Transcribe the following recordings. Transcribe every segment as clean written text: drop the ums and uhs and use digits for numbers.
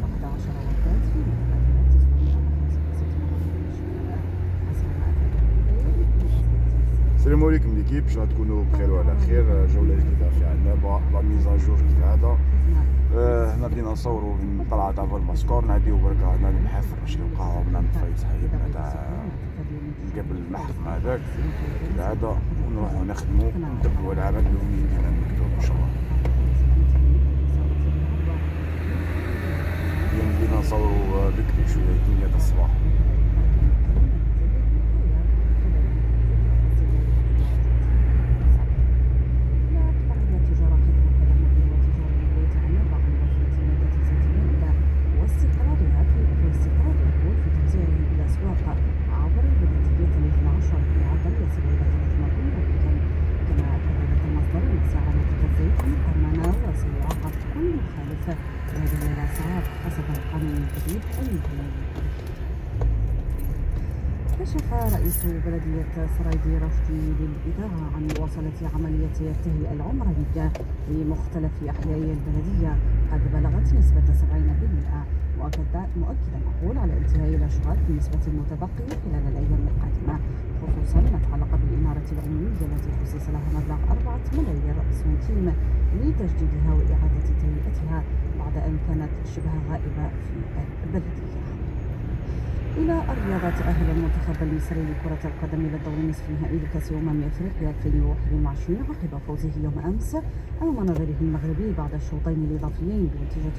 فقد 10 وفاة في متبادلات 965 شهداء حسب ما أفاد الولاية من أزمة السلام عليكم ليكيب، باش تكونوا بخير وعلى خير. جولة جديدة في عنابة، لا ميزاجور كيف هذا. هنا بدينا نصوروا من طلعة تاع فالماسكور، نعديو بركة هنا للمحافل نشريو قهوة بنعمل فايت حياتنا تاع قبل المحكمة هذاك كيف هذا، ونروحو نخدمو ندبرو العمل اليومي ديالنا المكتوب إن شاء الله. اليوم بدينا نصوروا بكري شوية 8 تاع الصباح. هذه الأسعار حسب القانون الجديد المحلي. كشف رئيس بلدية سرايدي رشدي للإذاعة عن مواصلة عملية التهيئة العمرانية لمختلف أحياء البلدية قد بلغت نسبة 70%، مؤكدا أقول على انتهاء الأشغال بالنسبة المتبقية خلال الأيام القادمة، خصوصا ما يتعلق بالإنارة العمومية التي خصص لها مبلغ 4 ملايير سنتيم لتجديدها وإعادة تهيئتها بعد أن كانت شبه غائبة في البلدية. إلى الرياضة، تأهل المنتخب المصري لكرة القدم إلى الدور نصف نهائي لكأس أفريقيا 2021 عقب فوزه يوم أمس أمام نظيره المغربي بعد الشوطين الإضافيين بنتيجة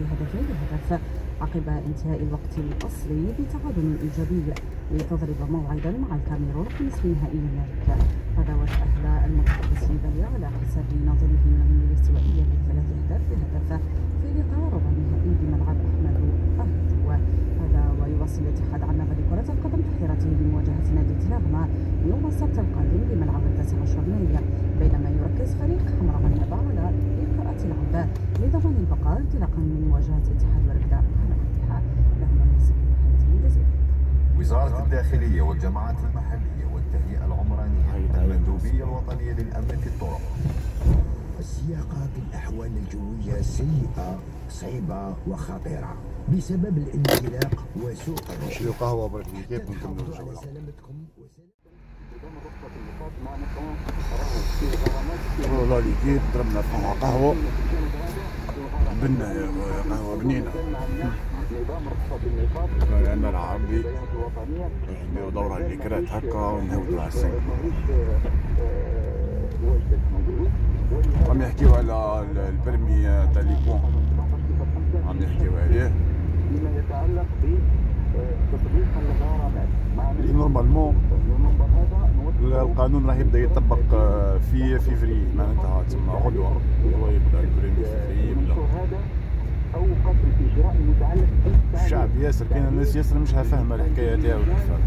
2-1 عقب انتهاء الوقت الأصلي بتعادل إيجابي، لتضرب موعدا مع الكاميرون في نصف نهائي ذلك. هذا وتأهل المنتخب السنغالي على حساب نظيره من الاستوائية ب3 أهداف في لقاء ربع نهائي بملعب أحمد أهجو. هذا ويواصل الاتحاد عنابة لكرة القدم تحضيراته لمواجهة نادي تلاغما يوم السبت القادم بملعب 19 مايو، بينما يركز فريق حمراء عنابة على إلقاء العباء لضمان البقاء انطلاقا من مواجهة اتحاد وركدة على أرضها. لهم المسؤول حياتي جزيرة. وزارة الداخلية والجماعات المحلية والتهيئة العمرانية والمندوبية الوطنية للأمن في الطرق. السياقات الأحوال الجوية سيئة صعبة وخطيرة بسبب الانزلاق وسوء نشريو قهوة برك كيف نكملوا الجولة. والله ليكيب ضربنا فيها قهوة بنا قهوة بنينة. عندنا العربي يديرو دورها الكرات هكا ونهودو على السنك. راهم يحكيو على البرمي تاع لي بوان، راهم يحكيو عليه لي نورمالمون القانون راه يبدا يطبق في فيفري، معناتها تسمى غدوة يبدا البريمي فيفري يبدا. الشعب ياسر كاين الناس ياسر مش فاهمه الحكايه تاعو كيفاه.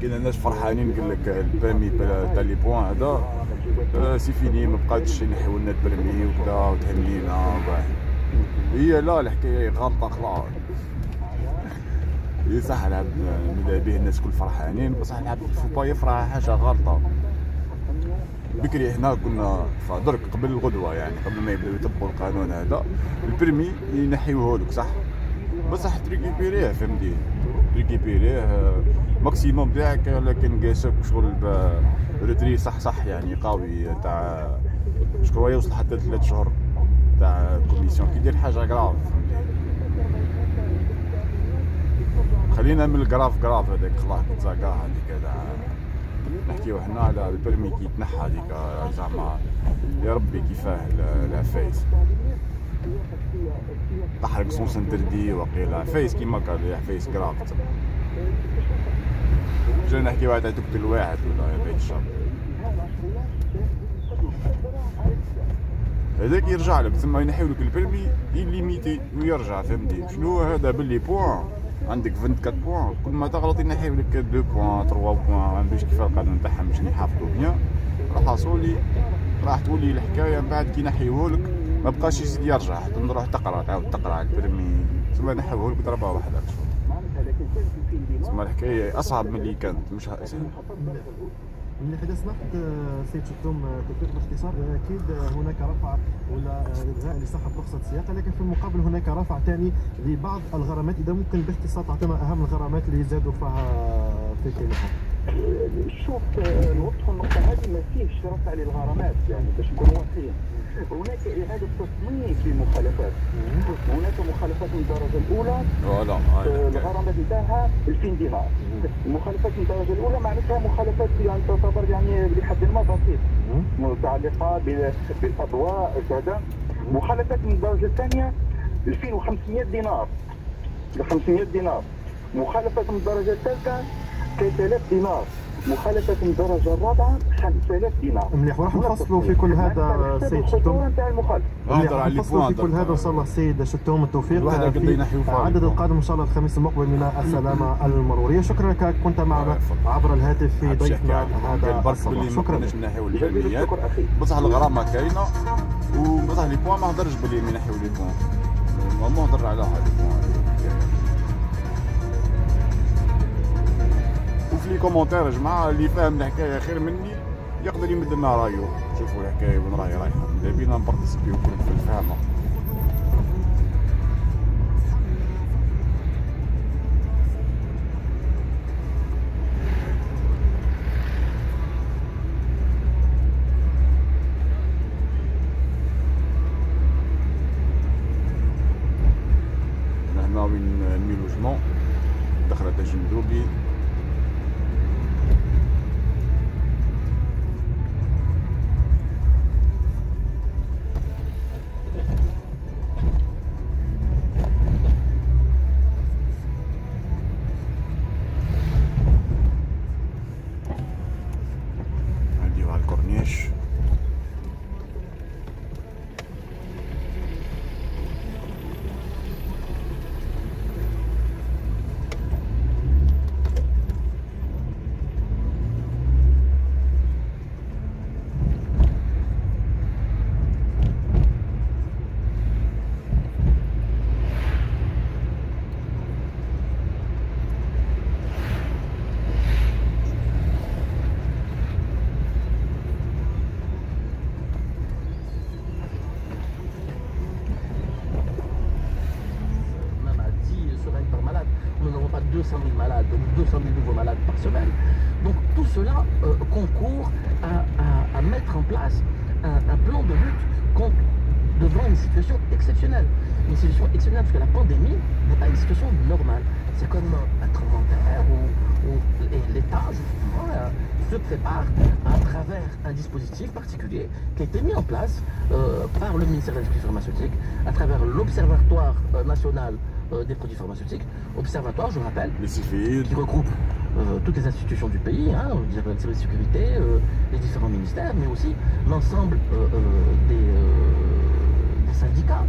كاين الناس فرحانين قال لك البرمي تاع لي بوان هذا سي فيني ما بقاتش ينحيو لنا البرمي وكذا وتهنينا. هي لا الحكايه غلطه خلاص. هي صح العبد ماذا به الناس كل فرحانين، بصح العبد فو با يفرح حاجه غلطه. بكري هنا كنا درك قبل الغدوه، يعني قبل ما يبداو يطبقوا القانون هذا البرمي ينحيوه لك صح، بصح تريكيبيريه فهمتي، تريكيبيريه ماكسيموم تاعك، لكن قاسك شغل روتري صح يعني قوي تاع شكون يوصل حتى 3 شهور تاع كوميسيون كي يدير حاجه كراف فهمتي. خلينا من الكراف هذاك خلاص تزاكا هذيك تاع نحكيو حنا على البرمي كي يتنحى هذيك زعما يا ربي كيفاه العفايس تحرق سونس انتردي وقيل عفايس كيما قال عفايس كراف. جينا نحكيو على تقتل واحد ولا بيت الشر هذاك يرجع لك تسمى ينحيو لك البرمي يليميتي ويرجع فهمتي. شنو هذا باللي بوان عندك 24 بوان، كل ما تغلط ينحيو لك 2 بوان 3 بوان، ما باش كيف القانون تاعهم باش يحافظوا بيان. راح تولي الحكايه من بعد كي ينحيوه لك ما بقاش يزيد يرجع، حتى تروح تقرا تعاود تقرا البرمي تسمى ينحيوه لك ضربه واحده. تسمى الحكايه اصعب من اللي كانت مش اسهل. من حدث نفط سيد شتوم توفيق باختصار اكيد هناك رفع ولا الغاء لسحب رخصه السياقه، لكن في المقابل هناك رفع ثاني لبعض الغرامات. اذا ممكن باختصار تعطينا اهم الغرامات اللي زادوا فيها في التليفون. شوف نوضحوا النقطه هذه، ما فيهش رفع للغرامات يعني باش نكونوا واضحين. هناك اعاده تصنيف للمخالفات. هناك مخالفات من الدرجه الاولى الغرامات نتاعها 2000 دينار. المخالفات من الدرجه الاولى معناتها مخالفات يعني تعتبر يعني لحد ما بسيط متعلقه بالاضواء كذا. مخالفات من الدرجه الثانيه 2500 دينار ل 500 دينار. مخالفات من الدرجه الثالثه 3000 دينار. مخالفة من الدرجة الرابعة 5000 دينار. مليح، وراح نفصلوا في كل هذا سيد شتوم. نفصلوا في كل هذا ان شاء الله السيد شتوم التوفيق في العدد القادم ان شاء الله الخميس المقبل من السلامة المرورية. شكرا لك، كنت معنا عبر الهاتف في ضيفنا هذا الصباح. شكرا. باش نحيو الجمعيات بصح الغرامة كاينة، وبصح لي بوان ما نهضرش بلي من نحيو لي بوان، ما نهضر على هاد البوان. وفي لي كومونتير يا جماعه اللي فاهم الحكايه خير مني يقدر يمد لنا رايو. شوفوا الحكايه وين راهي رايحه، دابينا نبارتيسيبيو كلنا في الفهمه. هنا وين الميلوجمون دخلت جندوبي. Nous n'avons pas 200 000 malades, 200 000 nouveaux malades par semaine. Donc tout cela concourt à mettre en place un plan de lutte devant une situation exceptionnelle. Une situation exceptionnelle parce que la pandémie n'est pas une situation normale. C'est comme un tremblement de terre où l'État justement se prépare à travers un dispositif particulier qui a été mis en place par le ministère de l'Industrie pharmaceutique, à travers l'Observatoire national des produits pharmaceutiques, observatoire, je rappelle, qui regroupe toutes les institutions du pays, hein, le service de sécurité, les différents ministères, mais aussi l'ensemble des syndicats,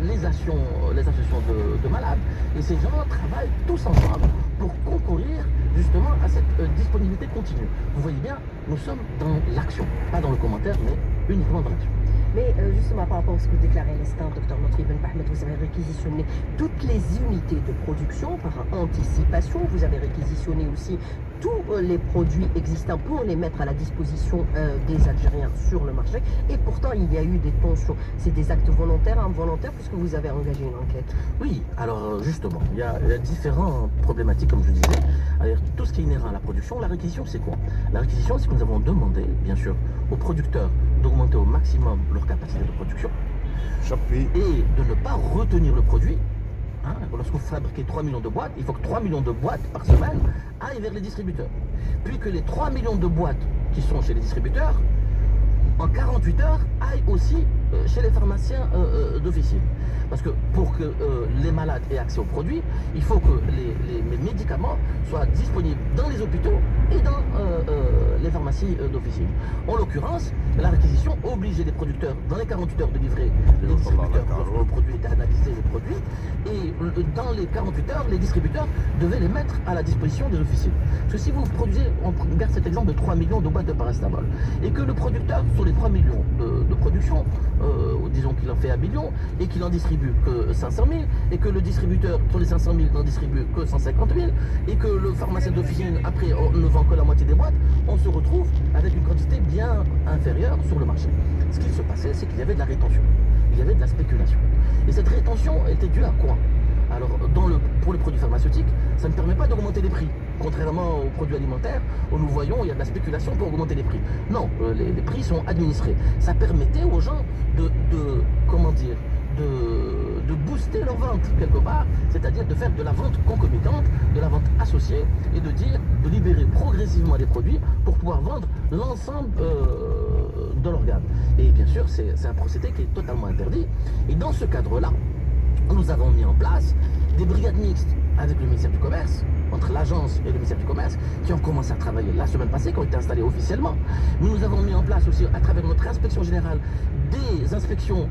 les associations de malades. Et ces gens travaillent tous ensemble pour concourir justement à cette disponibilité continue. Vous voyez bien, nous sommes dans l'action, pas dans le commentaire, mais uniquement dans l'action. Mais justement, par rapport à ce que déclarait à l'instant Dr Notri Ben Ahmed, vous avez réquisitionné toutes les unités de production par anticipation. Vous avez réquisitionné aussi tous les produits existants pour les mettre à la disposition des Algériens sur le marché. Et pourtant, il y a eu des tensions. C'est des actes volontaires, involontaires, puisque vous avez engagé une enquête. Oui, alors justement, il y a différentes problématiques, comme je disais. Alors, tout ce qui est inhérent à la production, la réquisition, c'est quoi? La réquisition, c'est que nous avons demandé, bien sûr, aux producteurs d'augmenter au maximum leur capacité de production et de ne pas retenir le produit. Hein, lorsque vous fabriquez 3 millions de boîtes, il faut que 3 millions de boîtes par semaine aillent vers les distributeurs. Puis que les 3 millions de boîtes qui sont chez les distributeurs, en 48 heures, aillent aussi chez les pharmaciens d'officine. Parce que pour que les malades aient accès aux produits, il faut que les médicaments soient disponibles dans les hôpitaux et dans les pharmacies d'officine. En l'occurrence, la réquisition obligeait les producteurs, dans les 48 heures, de livrer les distributeurs lorsque le produit était analysé, le produit, et dans les 48 heures, les distributeurs devaient les mettre à la disposition des officines. Parce que si vous produisez, on regarde cet exemple de 3 millions de boîtes de paracétamol, et que le producteur, sur les 3 millions de production, disons qu'il en fait 1 million, et qu'il en distribue que 500 000, et que le distributeur, sur les 500 000, n'en distribue que 150 000, et que le pharmacien d'officine, après, ne vend que la moitié des boîtes, on se retrouve avec une quantité bien inférieure sur le marché. Ce qui se passait, c'est qu'il y avait de la rétention, il y avait de la spéculation. Et cette rétention était due à quoi? Alors, pour les produits pharmaceutiques, ça ne permet pas d'augmenter les prix. Contrairement aux produits alimentaires, où nous voyons il y a de la spéculation pour augmenter les prix. Non, les prix sont administrés. Ça permettait aux gens comment dire, de booster leur vente quelque part, c'est-à-dire de faire de la vente concomitante, de la vente associée, et de libérer progressivement les produits pour pouvoir vendre l'ensemble de leur gamme. Et bien sûr, c'est un procédé qui est totalement interdit. Et dans ce cadre-là, nous avons mis en place des brigades mixtes avec le ministère du Commerce, entre l'agence et le ministère du Commerce, qui ont commencé à travailler la semaine passée, qui ont été installés officiellement. Nous avons mis en place aussi, à travers notre inspection générale, des inspections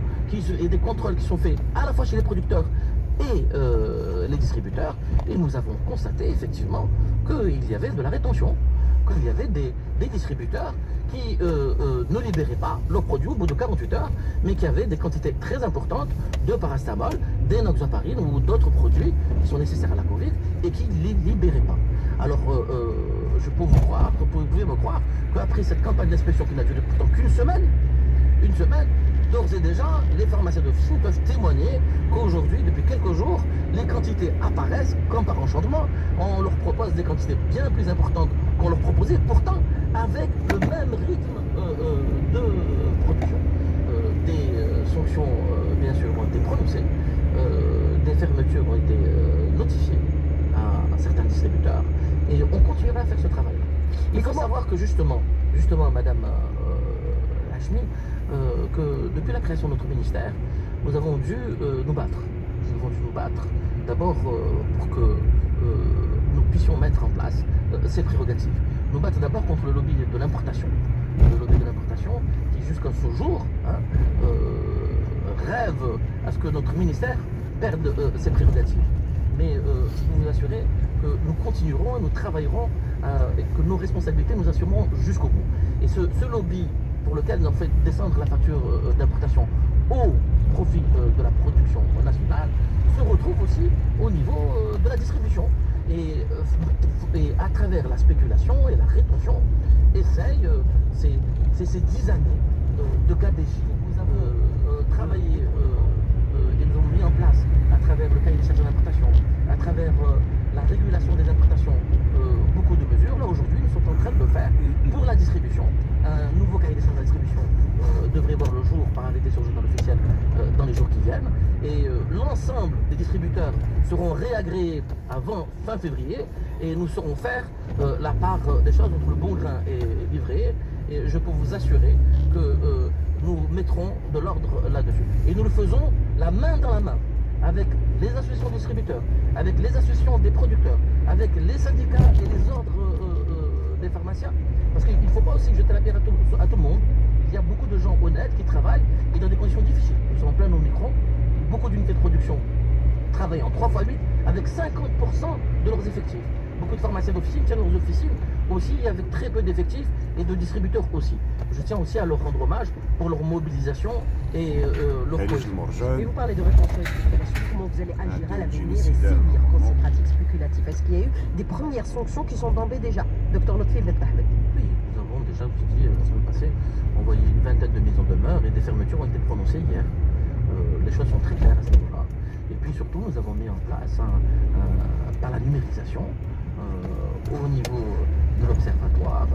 et des contrôles qui sont faits à la fois chez les producteurs et les distributeurs. Et nous avons constaté effectivement qu'il y avait de la rétention, qu'il y avait des distributeurs qui ne libéraient pas leurs produits au bout de 48 heures, mais qui avaient des quantités très importantes de paracétamol, d'enoxaparine ou d'autres produits qui sont nécessaires à la Covid et qui ne les libéraient pas. Alors, je peux vous croire, vous pouvez me croire qu'après cette campagne d'inspection qui n'a duré pourtant qu'une semaine, d'ores et déjà, les pharmaciens d'officine peuvent témoigner qu'aujourd'hui, depuis quelques jours, les quantités apparaissent comme par enchantement. On leur propose des quantités bien plus importantes qu'on leur proposait, pourtant avec le même rythme de production. Des sanctions, bien sûr, ont été prononcées, des fermetures ont été notifiées à certains distributeurs, et on continuera à faire ce travail. Il faut savoir que justement Madame Hachmi, que depuis la création de notre ministère, nous avons dû nous battre. Nous avons dû nous battre d'abord pour que nous puissions mettre en place ces prérogatives. Nous battre d'abord contre le lobby de l'importation. Le lobby de l'importation qui jusqu'à ce jour rêve à ce que notre ministère perde ses prérogatives. Mais je peux vous assurer que nous continuerons, nous travaillerons et que nos responsabilités nous assumerons jusqu'au bout. Et ce lobby pour lequel nous avons fait descendre la facture d'importation au profit de la production nationale, se retrouve aussi au niveau de la distribution. Et à travers la spéculation et la rétention, essaye ces 10 années de gabegie. Nous avons travaillé et nous avons mis en place, à travers le cahier des charges d'importation, à travers la régulation des importations, beaucoup de mesures. Là aujourd'hui, nous sommes en train de le faire pour la distribution. Un nouveau cahier des charges de la distribution devrait voir le jour par arrêté sur le journal officiel dans les jours qui viennent. Et l'ensemble des distributeurs seront réagréés avant fin février, et nous saurons faire la part des choses entre le bon grain et l'ivraie. Et je peux vous assurer que nous mettrons de l'ordre là-dessus. Et nous le faisons la main dans la main avec les associations de distributeurs, avec les associations des producteurs, avec les syndicats et les ordres des pharmaciens. Parce qu'il ne faut pas aussi jeter la pierre à tout le monde. Il y a beaucoup de gens honnêtes qui travaillent et dans des conditions difficiles. Nous sommes en plein Omicron, beaucoup d'unités de production travaillent en 3 x 8 avec 50% de leurs effectifs. Beaucoup de pharmaciens d'officine tiennent leurs officines aussi avec très peu d'effectifs et de distributeurs aussi. Je tiens aussi à leur rendre hommage pour leur mobilisation et leur cohésion. Et vous parlez de rétention et spéculation, comment vous allez agir à l'avenir et sévir contre ces pratiques spéculatives? Est-ce qu'il y a eu des premières sanctions qui sont tombées déjà? Docteur Lotfi Benpahmed. Oui, nous avons déjà, je vous dis, la semaine passée, envoyé une vingtaine de mises en demeure et des fermetures ont été prononcées hier. Les choses sont très claires à ce niveau-là. Et puis surtout, nous avons mis en place, par la numérisation, au niveau de l'observatoire,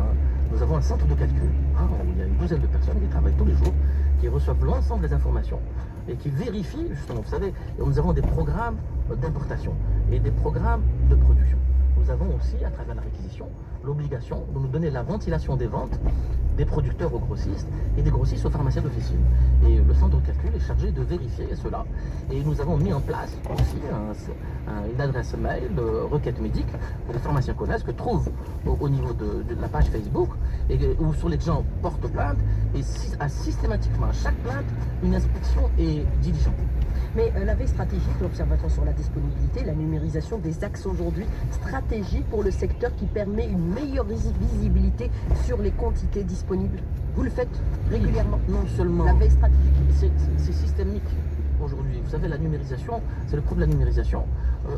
nous avons un centre de calcul où il y a une douzaine de personnes qui travaillent tous les jours, qui reçoivent l'ensemble des informations et qui vérifient, justement, vous savez, nous avons des programmes d'importation et des programmes de production. Nous avons aussi, à travers la réquisition, l'obligation de nous donner la ventilation des ventes des producteurs aux grossistes et des grossistes aux pharmaciens d'officine. Et le centre de calcul est chargé de vérifier cela. Et nous avons mis en place aussi une adresse mail de requête médique que les pharmaciens connaissent, que trouvent au niveau de la page Facebook, et où sur les gens portent plainte, et systématiquement à chaque plainte, une inspection est diligentée. Mais la veille stratégique, l'observatoire sur la disponibilité, la numérisation des axes aujourd'hui stratégiques pour le secteur qui permet une meilleure visibilité sur les quantités disponibles. Vous le faites régulièrement? Non seulement. La veille stratégique. C'est systémique aujourd'hui. Vous savez, la numérisation, c'est le coût de la numérisation.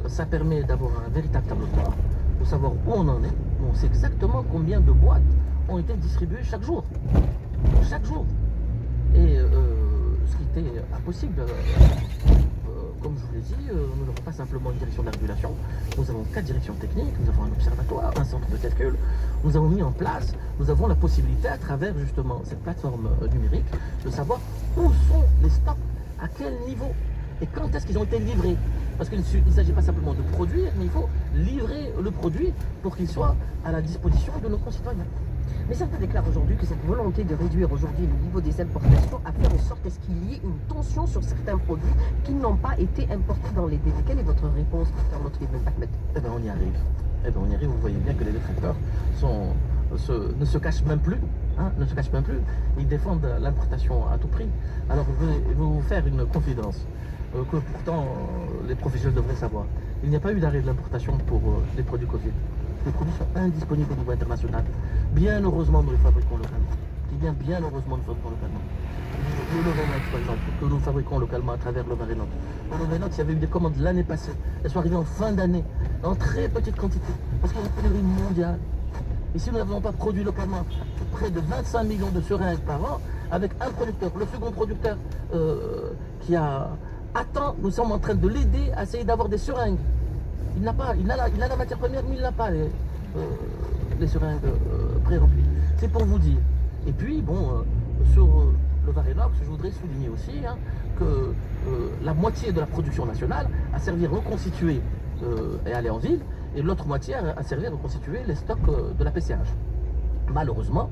Ça permet d'avoir un véritable tableau de bord, de savoir où on en est. On sait exactement combien de boîtes ont été distribuées chaque jour. Chaque jour. Et ce qui était impossible, comme je vous l'ai dit, nous n'avons pas simplement une direction de la régulation, nous avons 4 directions techniques, nous avons un observatoire, un centre de calcul, nous avons mis en place, nous avons la possibilité à travers justement cette plateforme numérique de savoir où sont les stocks, à quel niveau et quand est-ce qu'ils ont été livrés. Parce qu'il ne s'agit pas simplement de produire, mais il faut livrer le produit pour qu'il soit à la disposition de nos concitoyens. Mais certains déclarent aujourd'hui que cette volonté de réduire aujourd'hui le niveau des importations a fait en sorte est-ce qu'il y ait une tension sur certains produits qui n'ont pas été importés dans les délais. Quelle est votre réponse, Dr Lotfi Ben Ahmed? Eh bien, on y arrive. Eh bien, on y arrive. Vous voyez bien que les détracteurs ne se cachent même plus. Hein, ne se cachent même plus. Ils défendent l'importation à tout prix. Alors, je vais vous faire une confidence que pourtant les professionnels devraient savoir. Il n'y a pas eu d'arrêt de l'importation pour les produits Covid. Les produits sont indisponibles au niveau international. Bien heureusement, nous les fabriquons localement. Je dis bien heureusement, nous fabriquons localement. Le Lovenox, par exemple, que nous fabriquons localement à travers le Varenox. Le Lovenox, il y avait eu des commandes l'année passée. Elles sont arrivées en fin d'année, en très petite quantité, parce qu'il y a une pénurie mondiale. Et si nous n'avons pas produit localement près de 25 millions de seringues par an, avec un producteur, le second producteur qui attend, nous sommes en train de l'aider à essayer d'avoir des seringues. Il a la matière première, mais il n'a pas les seringues pré-remplies. C'est pour vous dire. Et puis, bon, sur le Varenox, je voudrais souligner aussi hein, que la moitié de la production nationale a servi à reconstituer et aller en ville, et l'autre moitié a servi à reconstituer les stocks de la PCH. Malheureusement,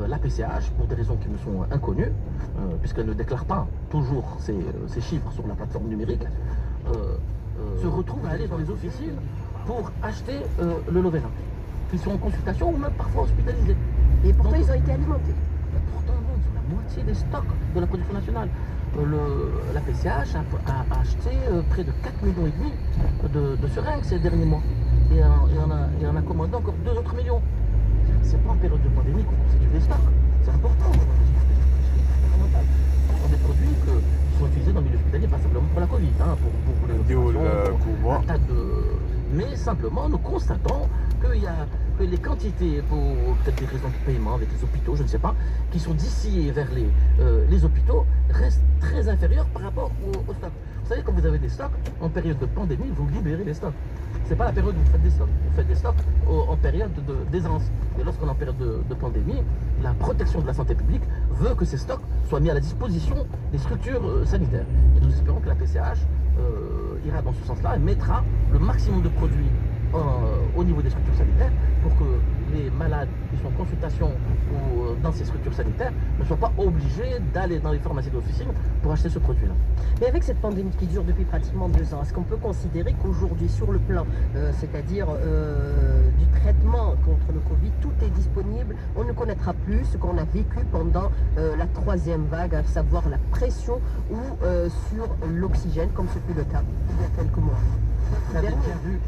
la PCH, pour des raisons qui me sont inconnues, puisqu'elle ne déclare pas toujours ses chiffres sur la plateforme numérique, se retrouve à aller dans les officines pour acheter le Lovenox. Ils sont en consultation ou même parfois hospitalisés. Et pourtant, ils ont été alimentés. Pourtant, non, ils ont la moitié des stocks de la production nationale. La PCH a acheté près de 4,5 millions de seringues ces derniers mois. Et il en a commandé encore 2 autres millions. C'est pas en période de pandémie qu'on constitue des stocks. C'est important. Ce sont des produits qui sont utilisés dans le milieu hospitalier, pas simplement pour la Covid, hein, pour les opérations, mais simplement nous constatons que les quantités, pour peut-être des raisons de paiement avec les hôpitaux, je ne sais pas, qui sont d'ici vers les hôpitaux, restent très inférieures par rapport aux stocks. Vous savez, quand vous avez des stocks, en période de pandémie, vous libérez les stocks. C'est pas la période où vous faites des stocks. Vous faites des stocks en période d'aisance. Et lorsqu'on est en période de pandémie, la protection de la santé publique veut que ces stocks soient mis à la disposition des structures sanitaires. Et nous espérons que la PCH ira dans ce sens-là et mettra le maximum de produits au niveau des structures sanitaires pour que les malades qui sont en consultation ou dans ces structures sanitaires ne soient pas obligés d'aller dans les pharmacies d'officine pour acheter ce produit-là. Mais avec cette pandémie qui dure depuis pratiquement 2 ans, est-ce qu'on peut considérer qu'aujourd'hui, sur le plan, c'est-à-dire du traitement contre le Covid, tout est disponible, on ne connaîtra plus ce qu'on a vécu pendant la 3e vague, à savoir la pression ou sur l'oxygène, comme ce fut le cas il y a quelques mois. Vous avez bien vu.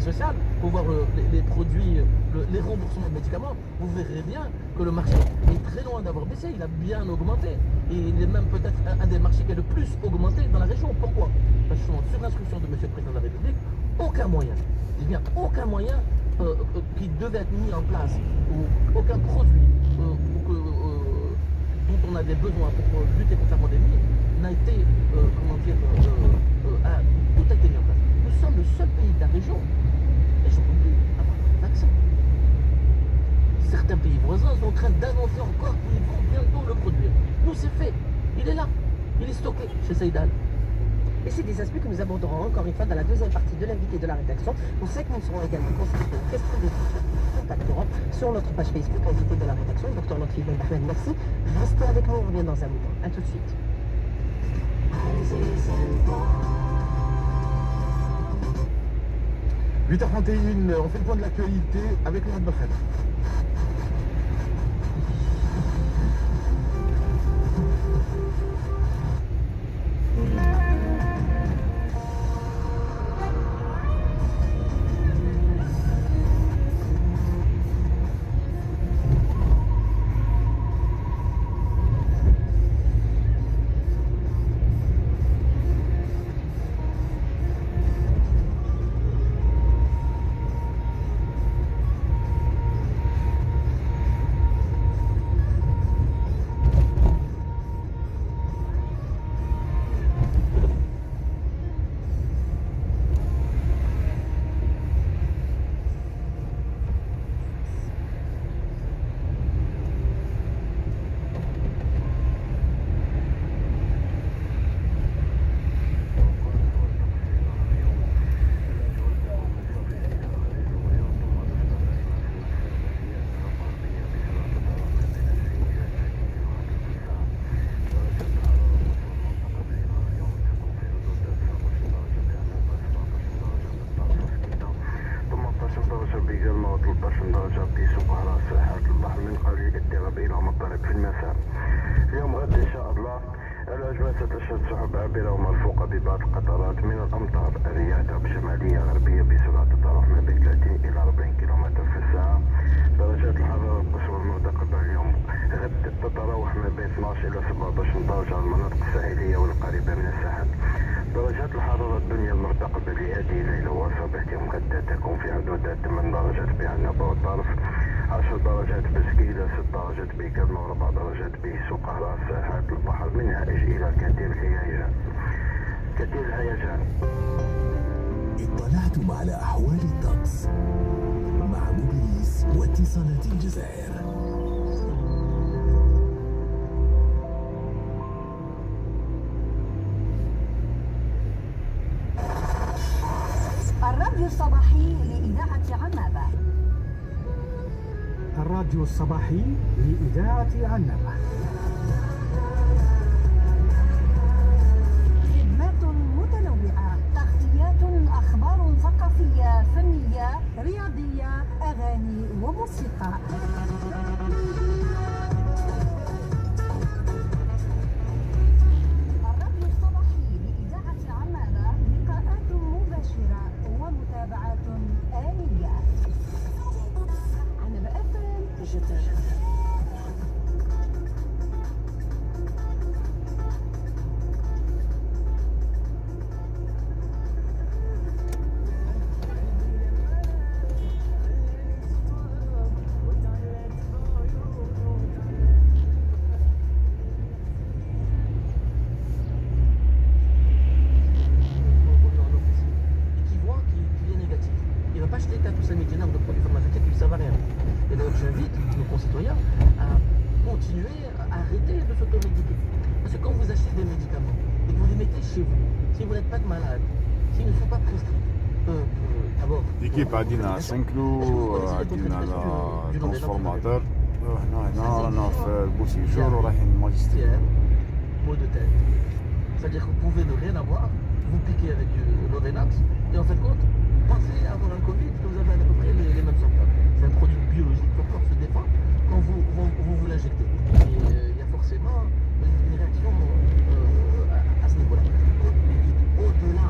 sociale pour voir les produits, les remboursements de médicaments, vous verrez bien que le marché est très loin d'avoir baissé, il a bien augmenté. Et il est même peut-être un des marchés qui a le plus augmenté dans la région. Pourquoi? Parce que sur instruction de M. le Président de la République, aucun moyen, je dis bien aucun moyen qui devait être mis en place, ou aucun produit dont on avait besoin pour lutter contre la pandémie, n'a été, comment dire, tout a été mis en place. Nous sommes le seul pays de la région, et j'en oublie, à avoir un vaccin. Certains pays voisins sont en train d'annoncer encore qu'ils vont bientôt le produire. Nous, c'est fait. Il est là. Il est stocké chez Saïdal. Et c'est des aspects que nous aborderons encore une fois dans la deuxième partie de l'invité de la rédaction. Vous savez que nous serons également consultés aux questions des Contact Europe sur notre page Facebook, invité de la rédaction, Dr Lotfi Ben Ahmed. Merci. Restez avec nous, on revient dans un moment. A tout de suite. 8h31, on fait le point de l'actualité avec Mohamed Bakhed. اطلعتم على أحوال الطقس مع موبيليس واتصالات الجزائر. الراديو الصباحي لإذاعة عنابة. الراديو الصباحي لإذاعة عنابة. خدمات متنوعة، تغطيات، أخبار ثقافية، فنية، رياضية، أغاني وموسيقى. الراديو الصباحي لإذاعة عنابة، لقاءات مباشرة ومتابعات آنية. عنابة FM جدة. l'équipe عندنا 5 كلو عندنا الترانسفورماتور هنا رانا في البوسيجور ورايحين الماجستير. mot de tête. C'est-à-dire que vous pouvez ne rien avoir, vous piquez avec du Lovenox et en fait compte, pensez avoir un Covid que vous avez à peu près les mêmes symptômes. C'est un produit biologique, votre corps se défend quand vous l'injectez. Et il y a forcément une réaction à ce niveau-là. Au-delà.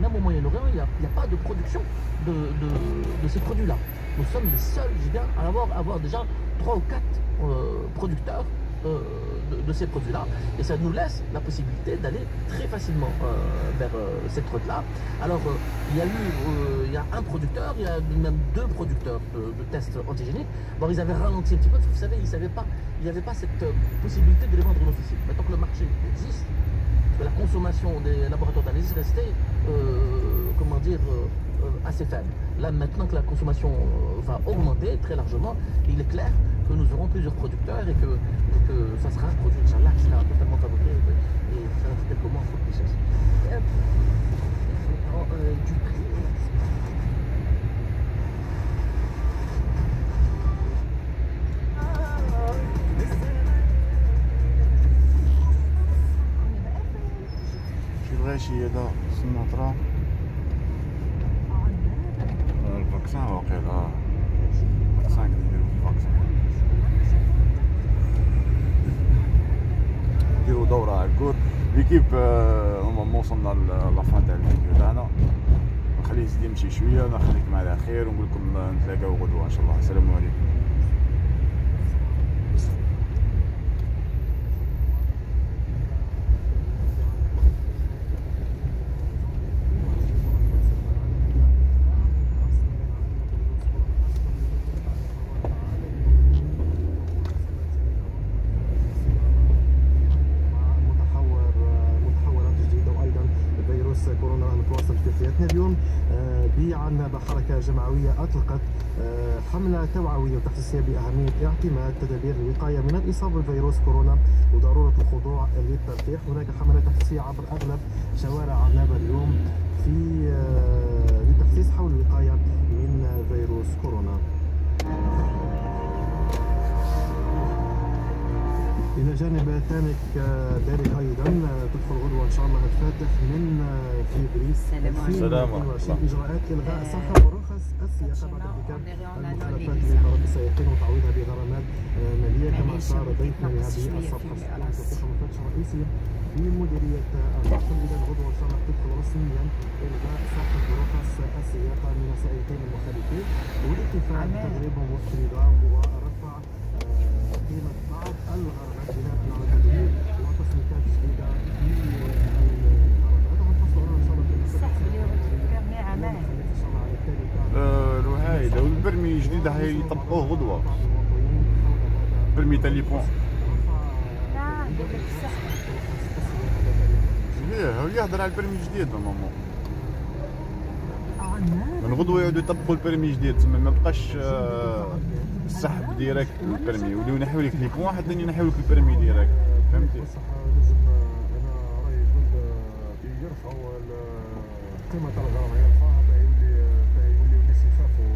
même au Moyen-Orient, il n'y a pas de production de ces produits-là. Nous sommes les seuls, je dis bien, à avoir déjà 3 ou 4 producteurs de ces produits-là. Et ça nous laisse la possibilité d'aller très facilement vers cette route-là. Alors, il y a un producteur, il y a même 2 producteurs de tests antigéniques. Bon, ils avaient ralenti un petit peu, parce que vous savez, il n'y avait pas cette possibilité de les vendre en officine. Maintenant que le marché existe, la consommation des laboratoires d'analyse restait, comment dire, assez faible. Là, maintenant que la consommation va augmenter très largement, il est clair que nous aurons plusieurs producteurs et que ça sera un produit, Inch'Allah, qui sera totalement fabriqué et ça va quelques mois en toute puissance. Du prix. شي بغا شي هذا السناطرة الفاكسان واقيلا الفاكسان كنديرو الفاكسان نديرو دورة هكور ليكيب نورمالمون وصلنا لافان تاع الفيديو تاعنا نخليه يزيد يمشي شوية نخليكم على خير ونقول لكم نتلاقاو غدوة ان شاء الله. السلام عليكم. اليوم بعنابة حركة جمعوية أطلقت حملة توعوية وتحسيسية بأهمية اعتماد تدابير الوقاية من الإصابة بفيروس كورونا وضرورة الخضوع للتلقيح. هناك حملة تحسيسية عبر أغلب شوارع عنابة اليوم للتحسيس حول الوقاية من فيروس كورونا. إلى جانب تانك داري أيضا تدخل غدوة إن شاء الله الفاتح من فيفري 2022 إجراءات إلغاء سحب ورخص السياقة بعد ارتكاب المخالفات لإطارات السائقين وتعويضها بغرامات مالية كما أشار ضيفنا لهذه الصفحة. توثيق المفتش الرئيسي في مديرية النقل. إذا غدوة إن شاء الله تدخل رسميا إلغاء سحب ورخص السياقة من السائقين المخالفين والاكتفاء بتدريبهم وافتراض ورفع قيمة بعض الغرامات بناء على تدريب وتصنيفات جديدة الوهايدة والبرمي الجديد هاي يطبقوه غدوة. برمي تليفون هو يهضر على البرمي الجديد نورمالمون من غدوة يعودوا يطبقوا البرمي الجديد تما ما بقاش السحب ديريكت البرمي وليو ينحيو لك تليفون واحد ثاني ينحيو لك البرمي ديريكت فهمتي. بصح لازم انا رايي يقول يرفعوا قيمة الغرامة يرفعها حتى يولي الناس يخافوا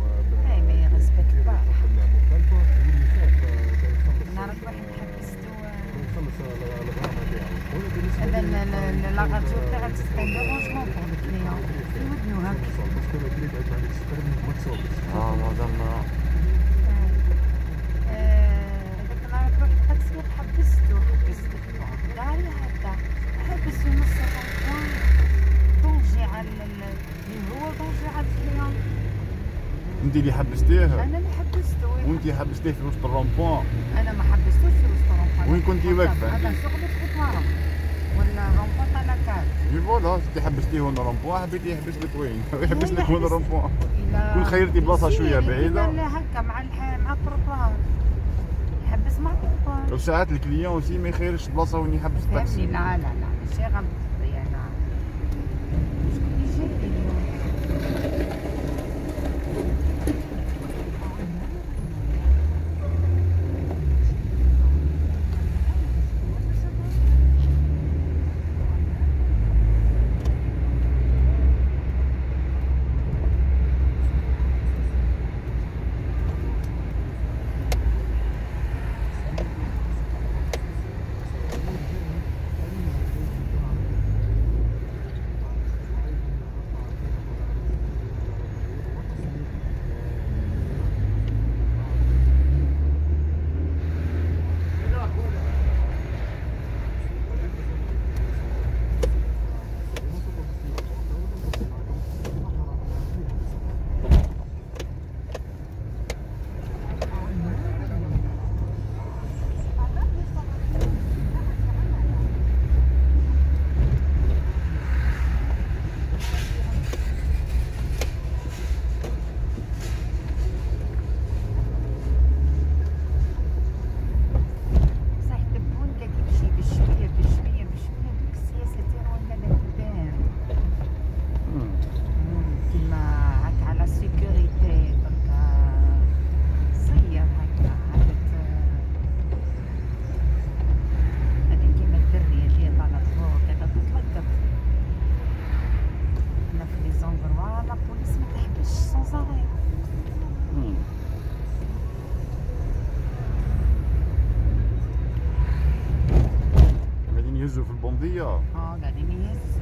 ما يرسبكت با المخالفة يولي يخاف نعرف واحد حبستو يخلص الغرامة تاعو. هذا لاغاتور تاعها تستعمل ديرونجمون بور لو كليون في ودنو هاك باسكو لو كليك عاد معليش البرمي ما تصوبش. مادام هذاك نعرف واحد التاكسي حبستو داري هكا حبسو نص الرمبوان طونجي على اللي هو طونجي على الكليون. انت اللي حبستيه؟ انا اللي حبسته. وانت حبستيه في وسط الرومبوان؟ انا ما حبستوش في وسط الرومبوان. وين كنتي واقفه؟ انا سوق الخطواره ولا الرومبوان تاع لاكار. اي فوالا انت حبستيه هون الرومبوان حبيتي يحبس لك وين؟ يحبس لك هون الرومبوان. كون خيرتي بلاصه شويه بعيده. لا هكا مع التروطوار يحبس مع التروطوار. وساعات الكليون اوسي ما يخيرش بلاصه وين يحبس التاكسي. لا لا لا ماشي غلط انا شكون يجي اليوم. القضيه قاعدين يهزوا